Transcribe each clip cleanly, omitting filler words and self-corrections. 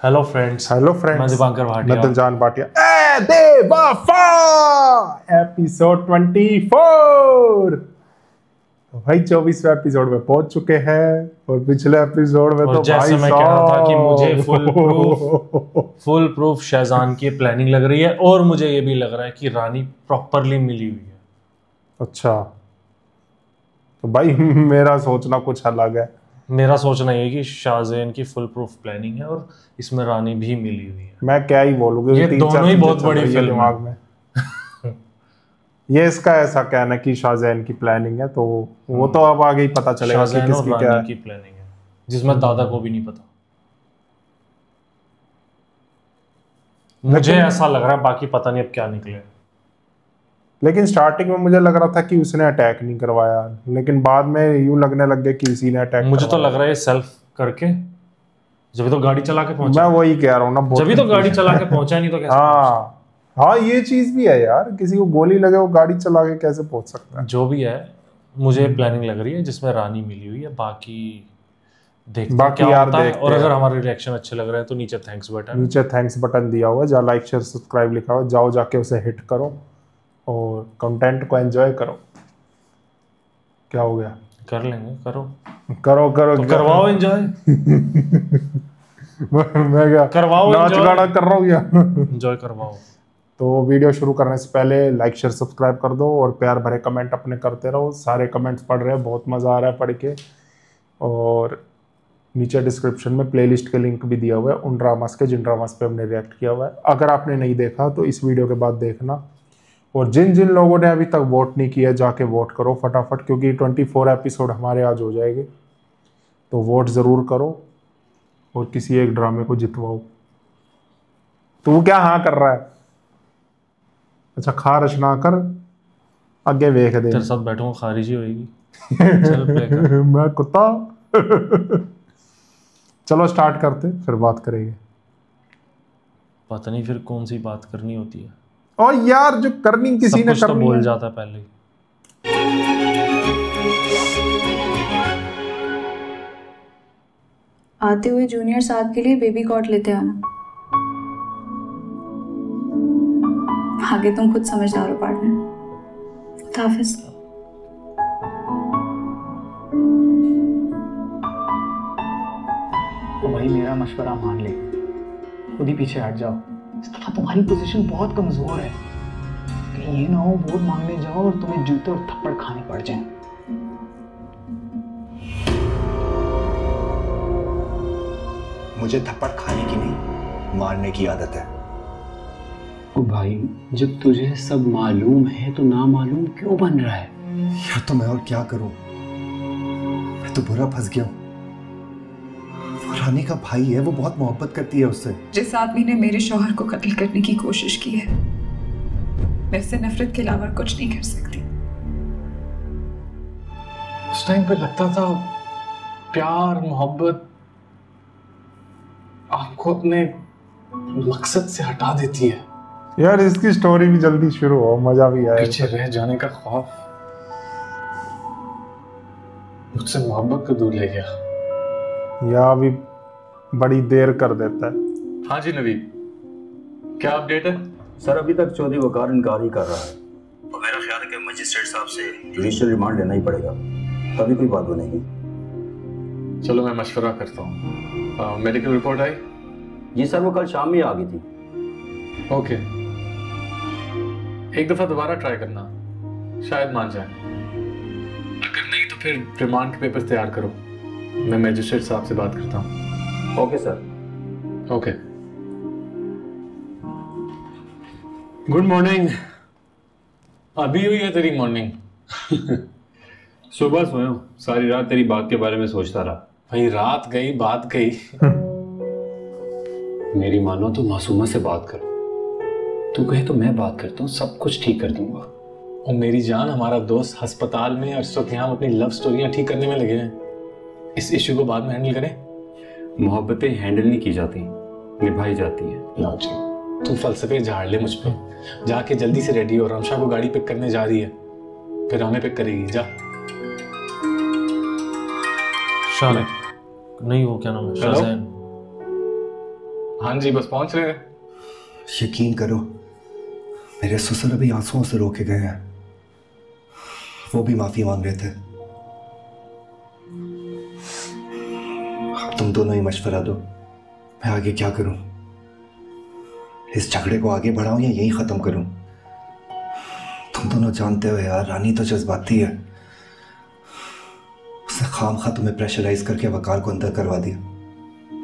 Hello friends, मैं दीपांकर भाटिया। मैं दिलजान भाटिया। ए बेवफा एपिसोड 24। तो भाई 24वें एपिसोड में पहुंच चुके हैं और पिछले एपिसोड में तो जैसे मैं कह रहा था कि मुझे फुल प्रूफ शाहजहान की प्लानिंग लग रही है और मुझे ये भी लग रहा है कि रानी प्रॉपरली मिली हुई है। अच्छा, तो भाई मेरा सोचना कुछ अलग है। मेरा सोचना ये कि शाहजहान की फुल प्रूफ प्लानिंग है और इसमें रानी भी मिली हुई है। मैं क्या ही बोलूंगा, ये दोनों ही बहुत बड़ी फिल्म दिमाग में। ये इसका ऐसा कहना है कि शाहजहान की प्लानिंग है, तो वो तो अब आगे ही पता चलेगा कि किसकी क्या है। की प्लानिंग है जिसमें दादा को भी नहीं पता। मुझे ऐसा लग रहा है, बाकी पता नहीं अब क्या निकले। लेकिन स्टार्टिंग में मुझे लग रहा था कि उसने अटैक नहीं करवाया, लेकिन बाद में यूं लगने लग गया कि इसी ने अटैक मुझे तो लग रहा है सेल्फ करके, जब तो गाड़ी चला के पहुंचा। मैं वही कह रहा हूँ ना, जब तो गाड़ी चला के पहुंचा नहीं तो कैसे? हाँ ये चीज भी है यार, किसी को गोली लगे वो गाड़ी चला के कैसे पहुंच सकता है। जो भी है, मुझे प्लानिंग लग रही है जिसमें रानी मिली हुई है। बाकी देखते हैं क्या होता है। और अगर हमारे रिएक्शन अच्छे लग रहे हैं तो नीचे थैंक्स बटन दिया हुआ है, जहाँ लाइक शेयर सब्सक्राइब लिखा हुआ है, जाओ जाके उसे हिट करो और कंटेंट को एंजॉय करो। क्या हो गया? कर लेंगे। करो तो करवाओ एंजॉय। मैं क्या करवाओ, नाच गाना कर रहा हूँ या एंजॉय करवाओ। तो वीडियो शुरू करने से पहले लाइक शेयर सब्सक्राइब कर दो और प्यार भरे कमेंट अपने करते रहो। सारे कमेंट्स पढ़ रहे हैं, बहुत मज़ा आ रहा है पढ़ के। और नीचे डिस्क्रिप्शन में प्लेलिस्ट के लिंक भी दिया हुआ है उन ड्रामास के जिन ड्रामास पे हमने रिएक्ट किया हुआ है। अगर आपने नहीं देखा तो इस वीडियो के बाद देखना। और जिन जिन लोगों ने अभी तक वोट नहीं किया जाके वोट करो फटाफट, क्योंकि 24 एपिसोड हमारे आज हो जाएंगे। तो वोट ज़रूर करो और किसी एक ड्रामे को जितवाओ। तू क्या हाँ कर रहा है? अच्छा, खा रचना कर, आगे वेख दे। तेरे साथ बैठूंगा, खारिज ही होएगी। चल प्ले कर। मैं कुत्ता। चलो स्टार्ट करते, फिर बात करेंगे। पता नहीं फिर कौन सी बात करनी होती है। और यार जो करनी किसी ने करनी तो बोल जाता पहले ही। आते हुए जूनियर साहब के लिए बेबी कॉट लेते आना। आगे तुम खुद समझदार हो पार्टनर। हाफिज। तो भाई मेरा मशवरा मान ले, खुद ही पीछे हट जाओ। इस दफा तुम्हारी पोजीशन बहुत कमजोर है। कहीं ये ना हो वोट मांगने जाओ और तुम्हें जूते और थप्पड़ खाने पड़ जाएं। मुझे थप्पड़ खाने की नहीं, मारने की आदत है। ओ भाई, जब तुझे सब मालूम है तो ना मालूम क्यों बन रहा है? या तो मैं और क्या करूं, मैं तो बुरा फंस गया हूं। वो रानी का भाई है, वो बहुत मोहब्बत करती है उससे। जिस आदमी ने मेरे शौहर को कत्ल करने की कोशिश की है, मैं इससे नफरत के अलावा कुछ नहीं कर सकती। उस टाइम पे लगता था प्यार मोहब्बत आपको अपने मकसद से हटा देती है। यार इसकी स्टोरी भी जल्दी शुरू हो, मजा भी आए। पीछे रह जाने का खौफ मुझसे मोहब्बत को दूर ले गया। या अभी बड़ी देर कर देता है। हाँ जी नवीन, क्या अपडेट है? सर अभी तक चौधरी वकार इनकार ही कर रहा है और मेरा ख्याल है कि मजिस्ट्रेट साहब से जुडिशियल रिमांड लेना ही पड़ेगा, तभी कोई बात बनेगी। चलो मैं मशवरा करता हूँ। मेडिकल रिपोर्ट आई? जी सर, वो कल शाम में आ गई थी। ओके, एक दफा दोबारा ट्राई करना, शायद मान जाए। अगर नहीं तो फिर रिमांड के पेपर्स तैयार करो, मैं मजिस्ट्रेट साहब से बात करता हूँ। Okay sir. Okay. Good morning. अभी हुई है तेरी मॉर्निंग? सुबह सोया हूँ, सारी रात तेरी बात के बारे में सोचता रहा। भाई रात गई बात गई। मेरी मानो तो मासूमा से बात करो, तू कहे तो मैं बात करता हूँ, सब कुछ ठीक कर दूंगा। और मेरी जान, हमारा दोस्त अस्पताल में और इस वक्त यहाँ अपनी लव स्टोरियाँ ठीक करने में लगे हैं। इस इश्यू को बाद में हैंडल करें। मोहब्बतें हैंडल नहीं की जाती, निभाई जाती हैं। तू फलसफे झाड़ ले मुझ पे। जाके जल्दी से रेडी हो, रमशा को गाड़ी पिक करने जा रही है, फिर हमें पिक करेगी। जा। शान नहीं, वो क्या नाम है, शाहजहान। हाँ जी, बस पहुंच रहे हैं। यकीन करो, मेरे ससुर अभी आंसुओं से रोके गए हैं। वो भी माफी मांग रहे थे। तुम दोनों ही मशवरा दो, मैं आगे क्या करूं? इस झगड़े को आगे बढ़ाऊं या यही खत्म करूं? तुम दोनों जानते हो यार, रानी तो जज्बाती है। उसने खामखा तुम्हें प्रेशराइज करके वकार को अंदर करवा दिया।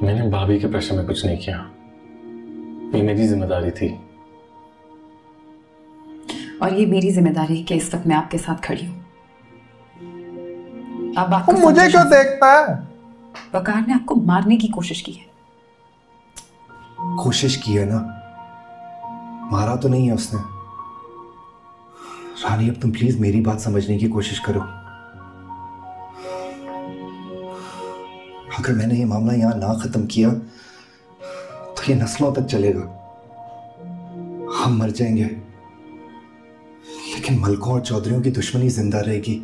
मैंने भाभी के प्रेशर में कुछ नहीं किया, ये मेरी जिम्मेदारी थी। और ये मेरी जिम्मेदारी है कि इस वक्त मैं आपके साथ खड़ी हूं। अब आपको मुझे क्यों देखता है? वकार ने आपको मारने की कोशिश की है। कोशिश की है ना, मारा तो नहीं है उसने। रानी अब तुम प्लीज मेरी बात समझने की कोशिश करो। अगर मैंने ये मामला यहां ना खत्म किया तो ये नस्लों तक चलेगा। हम मर जाएंगे लेकिन मलकों और चौधरियों की दुश्मनी जिंदा रहेगी।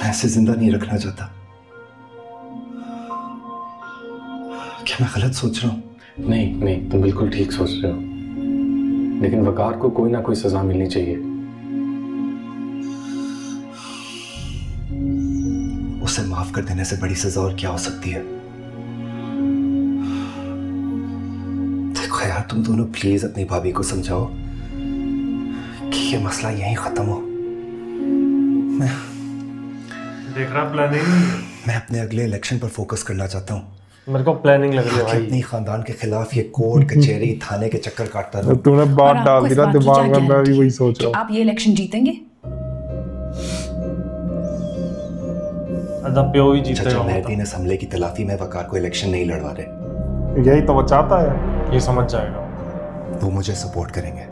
मैं ऐसे जिंदा नहीं रखना चाहता। क्या मैं गलत सोच रहा हूं? नहीं नहीं, तुम बिल्कुल ठीक सोच रहे हो, लेकिन वकार को कोई ना कोई सजा मिलनी चाहिए। उसे माफ कर देने से बड़ी सजा और क्या हो सकती है? देखो यार, तुम दोनों प्लीज अपनी भाभी को समझाओ कि ये मसला यहीं खत्म हो। मैं देख रहा प्लानिंग। मैं अपने अगले इलेक्शन पर फोकस करना चाहता हूँ। मेरे को प्लानिंग लग रही है भाई। अपनी खानदान के खिलाफ ये कोर्ट कचहरी थाने के चक्कर काटता रहा। तूने बात डाल दी ना दिमाग में, मैं भी वही सोच रहा हूँ। आप ये इलेक्शन जीतेंगे? प्यो ही जीतेगा। मेहदी ने हमले की तलाफी में वकार को इलेक्शन नहीं लड़वा रहे। यही तो वो चाहता है। ये समझ जाएगा। वो मुझे सपोर्ट करेंगे।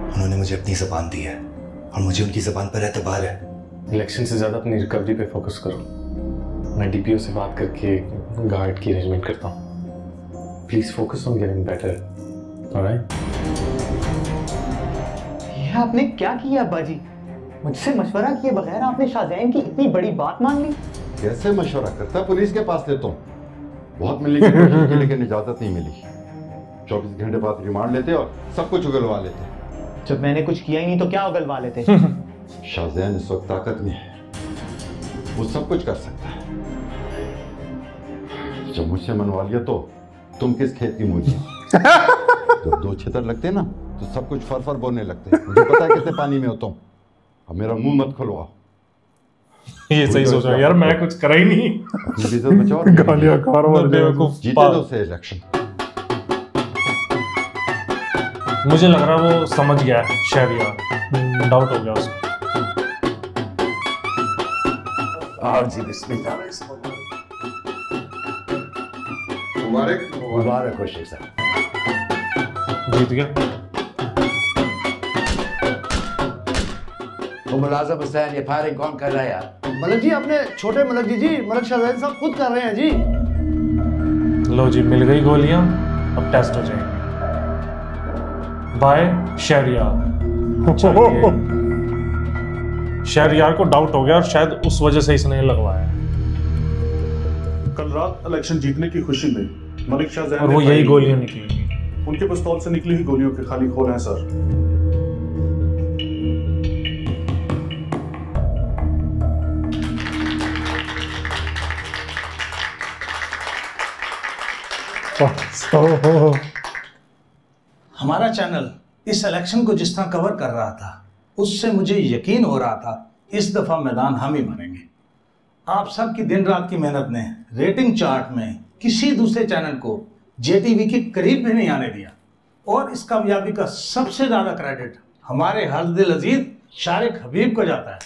उन्होंने मुझे अपनी ज़बान दी है और मुझे उनकी ज़बान पर एतबार है। इलेक्शन से ज्यादा अपनी रिकवरी पे फोकस करो। मैं डीपीओ से बात करके गार्ड की अरेंजमेंट करता हूँ। Please focus on getting better. Alright? ये आपने क्या किया अब्बा जी? मुझसे मशवरा किए बगैर आपने शाहजैन की इतनी बड़ी बात मान ली। कैसे मशवरा करता? पुलिस के पास लेता हूँ। बहुत मिलने की कोशिश की लेकिन इजाजत नहीं मिली। 24 घंटे बाद रिमांड लेते और सब कुछ उगलवा लेते। जब मैंने कुछ किया ही नहीं तो क्या उगलवा लेते? शाहजैन इस वक्त ताकत में है, वो सब कुछ कर सकता है। जब मुझसे मनवा लिया तो तुम किस खेत की मूली? जब दो छितर लगते ना तो सब कुछ फर फर बोलने लगते। मुझे पता है कितने पानी में होता हूँ। अब मेरा मुंह मत खुलवाओ। ये सही सोच रहा है यार, मैं कुछ करा ही नहीं। अपनी इज्जत बचाओ। गालियां खा रहा हूं। जीते दो से इलेक्शन। मुझे लग रहा है वो समझ गया शायद यार, डाउट हो गया उसको। और जी बिस्मिल्लाह। मुबारक मुबारक हो शेख साहब। जीत गया। तो मुलाज़िम हुसैन, ये फायरिंग कौन कर रहा है यार? मलक जी, अपने छोटे मलक जी मलक शाहजैन साहब खुद कर रहे हैं जी। लो जी, मिल गई गोलियां, अब टेस्ट हो जाएंगे। बाय शहरियार। शहरियार को डाउट हो गया और शायद उस वजह से इसने लगवाया। कल रात इलेक्शन जीतने की खुशी में मलिक शाहजैन और वो यही गोलियां निकली, उनके पिस्तौल से निकली हुई गोलियों के खाली खोल हैं सर। हमारा चैनल इस इलेक्शन को जिस तरह कवर कर रहा था उससे मुझे यकीन हो रहा था इस दफा मैदान हम ही मारेंगे। आप सब की दिन रात की मेहनत ने रेटिंग चार्ट में किसी दूसरे चैनल को जेटीवी के करीब भी नहीं आने दिया और इस कामयाबी का सबसे ज्यादा क्रेडिट हमारे हर्दिल अजीज शारिक हबीब को जाता है।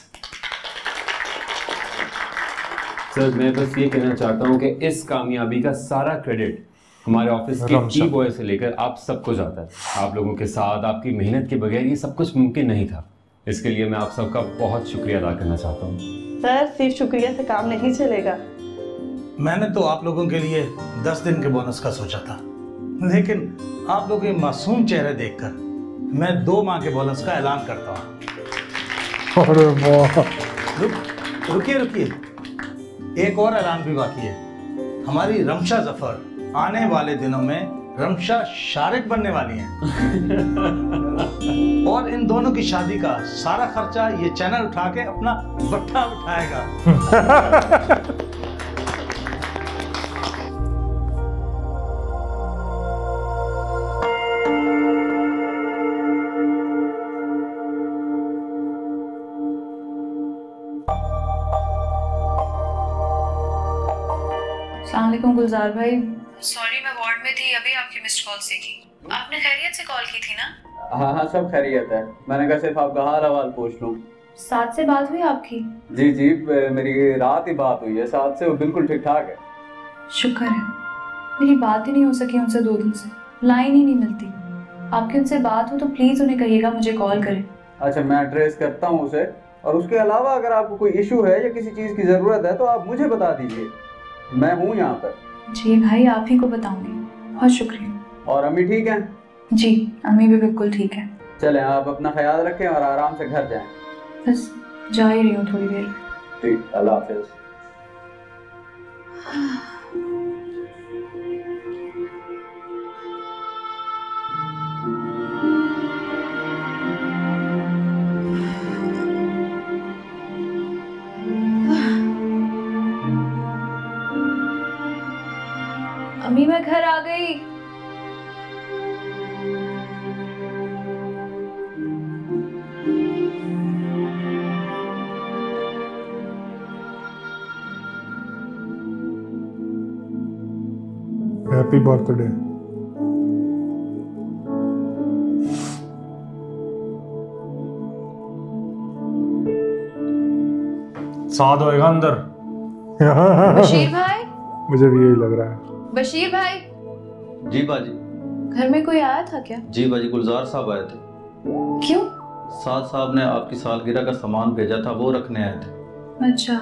सर, मैं बस ये कहना चाहता हूँ कि इस कामयाबी का सारा क्रेडिट हमारे ऑफिस के की बॉय से लेकर आप सबको जाता है। आप लोगों के साथ आपकी मेहनत के बगैर ये सब कुछ मुमकिन नहीं था। इसके लिए मैं आप सबका बहुत शुक्रिया अदा करना चाहता हूँ। सर, सिर्फ शुक्रिया से काम नहीं चलेगा। मैंने तो आप लोगों के लिए 10 दिन के बोनस का सोचा था, लेकिन आप लोगों के मासूम चेहरे देखकर मैं 2 माह के बोनस का ऐलान करता हूँ। रुकिए रुकिए, एक और ऐलान भी बाकी है। हमारी रमशा जफर आने वाले दिनों में रमशा शारिक बनने वाली हैं। और इन दोनों की शादी का सारा खर्चा ये चैनल उठा के अपना बट्टा उठाएगा। अस्सलाम वालेकुम गुलजार भाई। सॉरी मैं वार्ड में थी, अभी आपकी मिस्ड कॉल देखी। आपने खैरियत से कॉल की थी ना? हाँ हाँ सब खैरियत है, मैंने कहा सिर्फ आपका हाल हवाल पूछ लूँ। साथ से बात हुई आपकी? जी जी मेरी रात ही बात हुई है साथ से, वो बिल्कुल ठीक ठाक है। शुक्र है, मेरी बात ही नहीं हो सकी उनसे 2 दिन से, लाइन ही नहीं मिलती। आपकी उनसे बात हो तो प्लीज उन्हें कहिएगा मुझे कॉल करें। अच्छा मैं ट्रेस करता हूँ उसे, और उसके अलावा अगर आपको कोई इशू है या किसी चीज़ की ज़रूरत है तो आप मुझे बता दीजिए, मैं हूँ यहाँ पर। जी भाई आप ही को बताऊंगी, बहुत शुक्रिया। और अम्मी ठीक हैं? जी अम्मी भी बिल्कुल ठीक है। चलें आप अपना ख्याल रखें और आराम से घर जाएं। बस जा ही रही हूँ थोड़ी देर। ठीक, अल्लाह हाफिज़। अम्मी मैं घर आ गई। Happy birthday. साद होएगा अंदर। बशीर भाई, मुझे भी यही लग रहा है। बशीर भाई। जी बाजी। घर में कोई आया था क्या? जी बाजी, गुलजार साहब आए थे। क्यों? साद साहब ने आपकी सालगिरह का सामान भेजा था, वो रखने आए थे। अच्छा,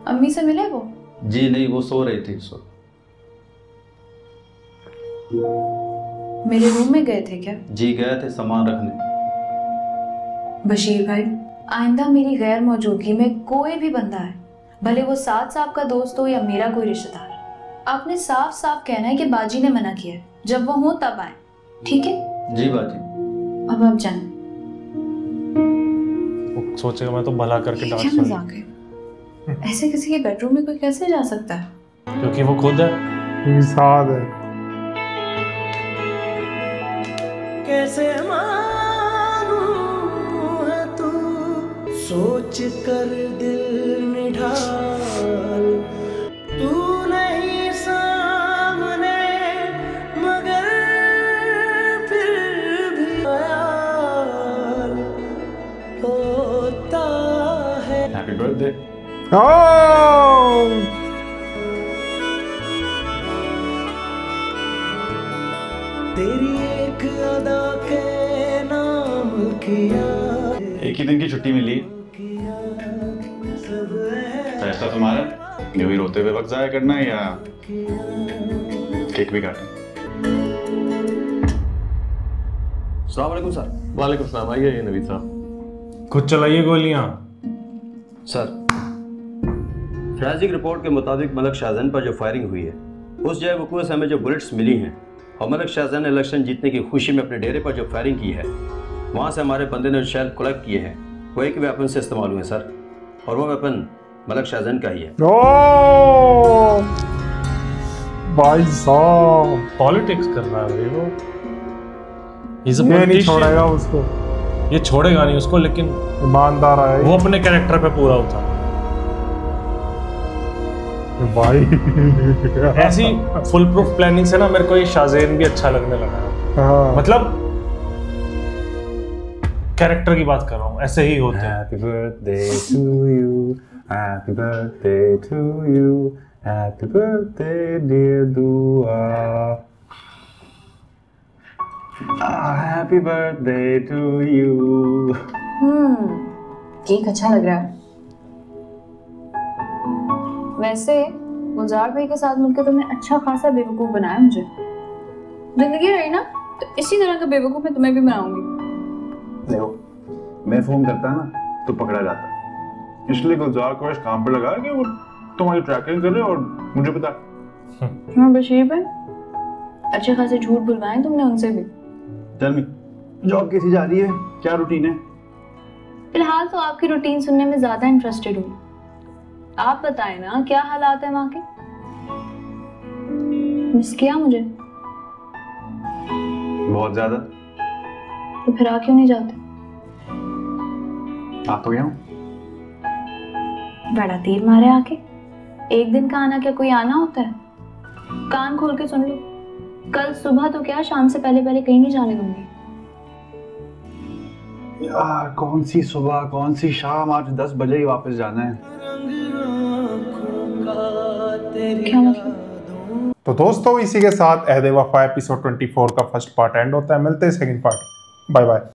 अम्मी से मिले वो? जी नहीं, वो सो रही थी इस वक्त। मेरे रूम में गए थे क्या? जी गए थे सामान रखने। बशीर भाई, आइंदा मेरी गैर मौजूदगी में कोई भी बंदा है, भले वो साद साहब का दोस्त हो या मेरा कोई रिश्तेदार, आपने साफ साफ कहना है कि बाजी ने मना किया है, जब वो हो तब आए, ठीक है? जी बाजी। अब आप जाएं। सोचेगा मैं तो भला करके डांट क्या मजाक है? ऐसे किसी के बेडरूम में कोई कैसे जा सकता है? क्योंकि वो खुद है, साद है। कैसे मानूं है तू सोच कर दिल निढाल, तू नहीं सामने मगर फिर भी ख्याल होता है। Happy birthday. तेरी एक अदा के नाम किया। एक ही दिन की छुट्टी मिली, फैसला तुम्हारा, यूं ही रोते हुए वक्त जाया करना है या केक भी काटना। अस्सलाम वालेकुम सर। वालेकुम सलाम, आइए नवीद साहब। खुद चलाइए गोलियां। सर, फॉरेंसिक रिपोर्ट के मुताबिक मलक शाहजहान पर जो फायरिंग हुई है, उस जगह वकूअ से हमें जो बुलेट्स मिली हैं और मलक शाहजहान ने इलेक्शन जीतने की खुशी में अपने डेरे पर जो फायरिंग की है, वहाँ से हमारे बंदे ने जो शेल कलेक्ट किए हैं वो एक वेपन से इस्तेमाल हुए सर, और वो वेपन मलक शाहजहान का ही है। भाई साहब पॉलिटिक्स कर रहा है वो। ये नहीं छोड़ेगा उसको, ये छोड़ेगा नहीं उसको, लेकिन ईमानदार है वो अपने कैरेक्टर पे पूरा उतरा भाई। ऐसी फुल प्रूफ प्लानिंग से ना मेरे को ये शाहजहान भी अच्छा लगने लगा। हाँ। मतलब कैरेक्टर की बात कर रहा हूँ, ऐसे ही होते हैं। Happy birthday to you, happy birthday to you, happy birthday dear Dua, happy birthday to you. Cake अच्छा लग रहा है। वैसे गुलजार भाई के साथ मिलकर तुमने अच्छा खासा बेवकूफ बनाया मुझे। जिंदगी रही ना तो इसी तरह का बेवकूफ मैं तुम्हें भी बनाऊंगी। देखो, मैं फोन करता ना तो पकड़ा जाता, इसलिए गुलजार को इस काम पे लगाया कि वो तुम्हारी ट्रैकिंग करे और मुझे पता। हाँ बशीर भाई, अच्छे खासे झूठ बुलवाए तुमने उनसे भी। टेल मी, जॉब कैसी जा रही है, क्या रूटीन है? फिलहाल तो आपकी रूटीन सुनने में ज्यादा इंटरेस्टेड हूँ। आप बताएं ना, क्या हालात है वहाँ के? मिस किया मुझे? बहुत ज्यादा। तो फिर आ क्यों नहीं जाते? आ तो गया हूँ। बड़ा तीर मारे आके। एक दिन का आना क्या कोई आना होता है? कान खोल के सुन लो, कल सुबह तो क्या, शाम से पहले पहले कहीं नहीं जाने दूंगी। यार कौन सी सुबह कौन सी शाम, आज 10 बजे ही वापस जाना है। क्या मतलब? तो दोस्तों इसी के साथ अहद वफा एपिसोड 24 का फर्स्ट पार्ट एंड होता है। मिलते हैं सेकंड पार्ट। Bye bye.